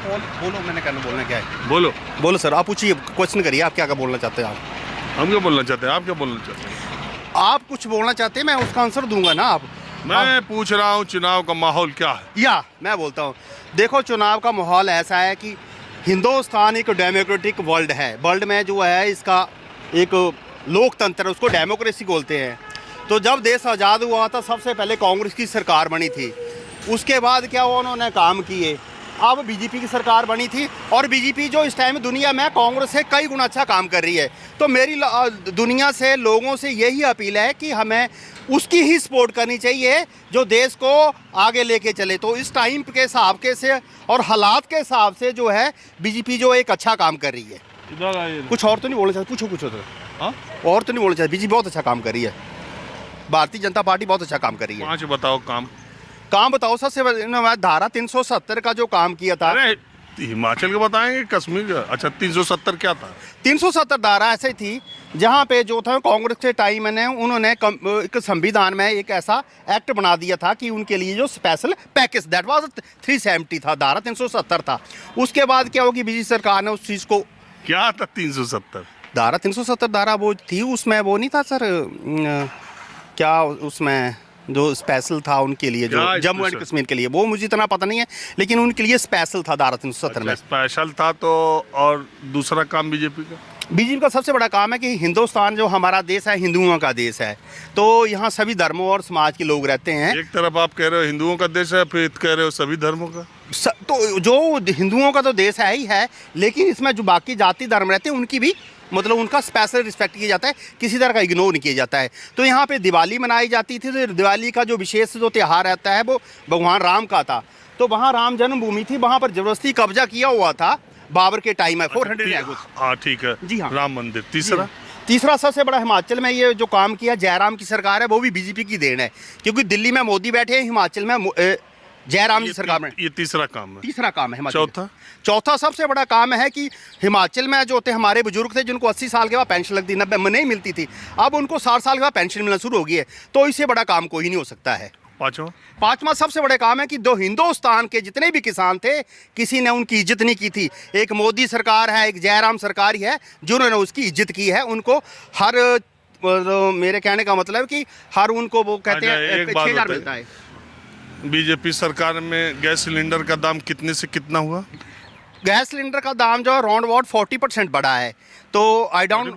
बोलो, मैंने कहना बोलना क्या है। बोलो। बोलो सर, आप पूछिए, क्वेश्चन करिए, आप क्या क्या बोलना चाहते हैं। हम क्या बोलना चाहते हैं, आप क्या बोलना चाहते हैं? आप कुछ बोलना चाहते हैं, मैं उसका आंसर दूंगा ना। आप मैं पूछ रहा हूँ चुनाव का माहौल क्या है। या मैं बोलता हूँ, देखो चुनाव का माहौल ऐसा है कि हिंदुस्तान एक डेमोक्रेटिक वर्ल्ड है। वर्ल्ड में जो है इसका एक लोकतंत्र है, उसको डेमोक्रेसी बोलते हैं। तो जब देश आज़ाद हुआ था सबसे पहले कांग्रेस की सरकार बनी थी। उसके बाद क्या हुआ, उन्होंने काम किए। अब बीजेपी की सरकार बनी थी और बीजेपी जो इस टाइम दुनिया में कांग्रेस से कई गुना अच्छा काम कर रही है। तो मेरी दुनिया से लोगों से यही अपील है कि हमें उसकी ही सपोर्ट करनी चाहिए जो देश को आगे लेके चले। तो इस टाइम के हिसाब के से और हालात के हिसाब से जो है बीजेपी जो एक अच्छा काम कर रही है। इधर आइए। कुछ और तो नहीं बोलना चाहते, पूछो तो। हाँ? और तो नहीं बोलना चाहते, बीजेपी बहुत अच्छा काम कर रही है। भारतीय जनता पार्टी बहुत अच्छा काम कर रही है। 5 बताओ काम बताओ। सबसे धारा 370 का जो काम किया था। अरे हिमाचल का बताएंगे, कश्मीर का? अच्छा 370 क्या था? 370 धारा ऐसे थी जहाँ पे जो था कांग्रेस के टाइम में उन्होंने एक संविधान में एक ऐसा एक्ट बना दिया था कि उनके लिए जो स्पेशल पैकेज दैट वाज 370 था, धारा 370 था। उसके बाद क्या होगी, बीजेपी सरकार ने उस चीज़ को क्या था 370? धारा 370 धारा वो थी, उसमें वो नहीं था सर, क्या उसमें जो स्पेशल था उनके लिए, जो जम्मू एंड कश्मीर के लिए, वो मुझे इतना पता नहीं है, लेकिन उनके लिए स्पेशल था धारा 370 में। स्पेशल था तो। और दूसरा काम बीजेपी का सबसे बड़ा काम है कि हिंदुस्तान जो हमारा देश है हिंदुओं का देश है। तो यहाँ सभी धर्मों और समाज के लोग रहते हैं। एक तरफ आप कह रहे हो हिंदुओं का देश है, फिर कह रहे हो सभी धर्मों का। तो जो हिंदुओं का तो देश है ही है, लेकिन इसमें जो बाकी जाति धर्म रहते हैं उनकी भी मतलब उनका स्पेशल रिस्पेक्ट किया जाता है, किसी तरह का इग्नोर नहीं किया जाता है। तो यहाँ पे दिवाली मनाई जाती थी। तो दिवाली का जो विशेष जो त्यौहार रहता है वो भगवान राम का था। तो वहाँ राम जन्मभूमि थी, वहाँ पर जबरदस्ती कब्जा किया हुआ था बाबर के टाइम में 400 हाँ ठीक है जी हाँ। राम मंदिर। तीसरा सबसे बड़ा हिमाचल में ये जो काम किया जयराम की सरकार है, वो भी बीजेपी की देन है। क्योंकि दिल्ली में मोदी बैठे हैं, हिमाचल में जयराम जी सरकार में। ये तीसरा काम है हिमाचल। चौथा सबसे बड़ा काम है कि हिमाचल में जो होते हमारे बुजुर्ग थे जिनको 80 साल के बाद पेंशन लगती, 90 में नहीं मिलती थी, अब उनको 60 साल के बाद पेंशन मिलना शुरू हो गई है। तो इससे बड़ा काम कोई नहीं हो सकता है। पांचवा सबसे बड़े काम है कि जो हिंदुस्तान के जितने भी किसान थे, किसी ने उनकी इज्जत नहीं की थी। एक मोदी सरकार है, एक जयराम सरकार ही है जिन्होंने उसकी इज्जत की है। उनको हर मेरे कहने का मतलब कि हर उनको वो कहते हैं 6000 मिलता है। बीजेपी सरकार में गैस सिलेंडर का दाम कितने से कितना हुआ? गैस सिलेंडर का दाम जो राउंड अबाउट 40% बढ़ा है। तो आई डाउन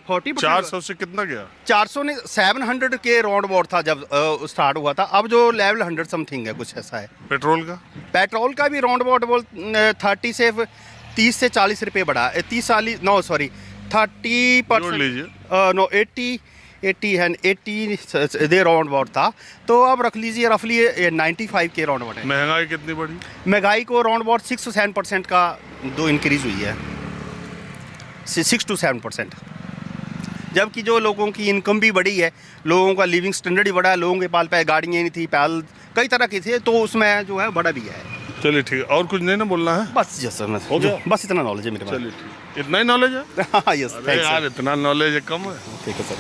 40%। 400 से कितना गया? 400 ने 700 के राउंड अबाउट था जब स्टार्ट हुआ था। अब जो लेवल 100 समथिंग है, कुछ ऐसा है। पेट्रोल का भी राउंड अबाउट 30 से 40 रुपये बढ़ा। 80 दे राउंड अबाउट था। तो अब रख लीजिए रफली 95 के राउंड अबाउट है। महंगाई कितनी बढ़ी? महंगाई को राउंड अबाउट 6 से 7% का दो इंक्रीज हुई है, 6 to 7%। जबकि जो लोगों की इनकम भी बढ़ी है, लोगों का लिविंग स्टैंडर्ड भी बढ़ा है, लोगों के पास गाड़ियाँ नहीं थी, पैदल कई तरह की थी, तो उसमें जो है बढ़ा भी है। चलिए ठीक है, और कुछ नहीं ना बोलना है? बस जैसा बस इतना नॉलेज है मेरे पास। चलिए इतना ही नॉलेज है? हाँ यस, यार इतना नॉलेज है कम है। ठीक है सर।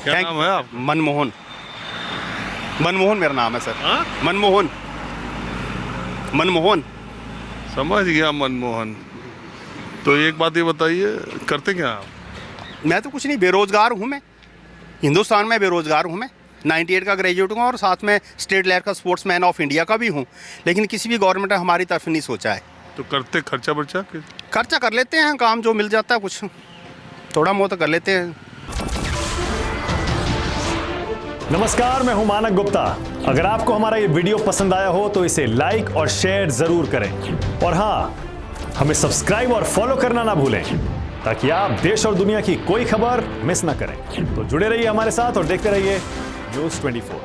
क्या नाम है आप? मनमोहन मेरा नाम है सर। हाँ? मनमोहन। समझ गया, मनमोहन। तो एक बात ये बताइए, करते क्या आप? मैं तो कुछ नहीं, बेरोजगार हूँ मैं। हिंदुस्तान में बेरोजगार हूँ मैं। 98 का ग्रेजुएट हूँ और साथ में स्टेट लेवल का स्पोर्ट्समैन ऑफ इंडिया का भी हूँ। लेकिन किसी भी गवर्नमेंट ने हमारी तरफ नहीं सोचा है। तो करते खर्चा कर लेते हैं, काम जो मिल जाता है कुछ थोड़ा बहुत कर लेते हैं। नमस्कार, मैं हूं मानक गुप्ता। अगर आपको हमारा ये वीडियो पसंद आया हो तो इसे लाइक और शेयर जरूर करें। और हाँ, हमें सब्सक्राइब और फॉलो करना ना भूलें ताकि आप देश और दुनिया की कोई खबर मिस ना करें। तो जुड़े रहिए हमारे साथ और देखते रहिए न्यूज़ 24।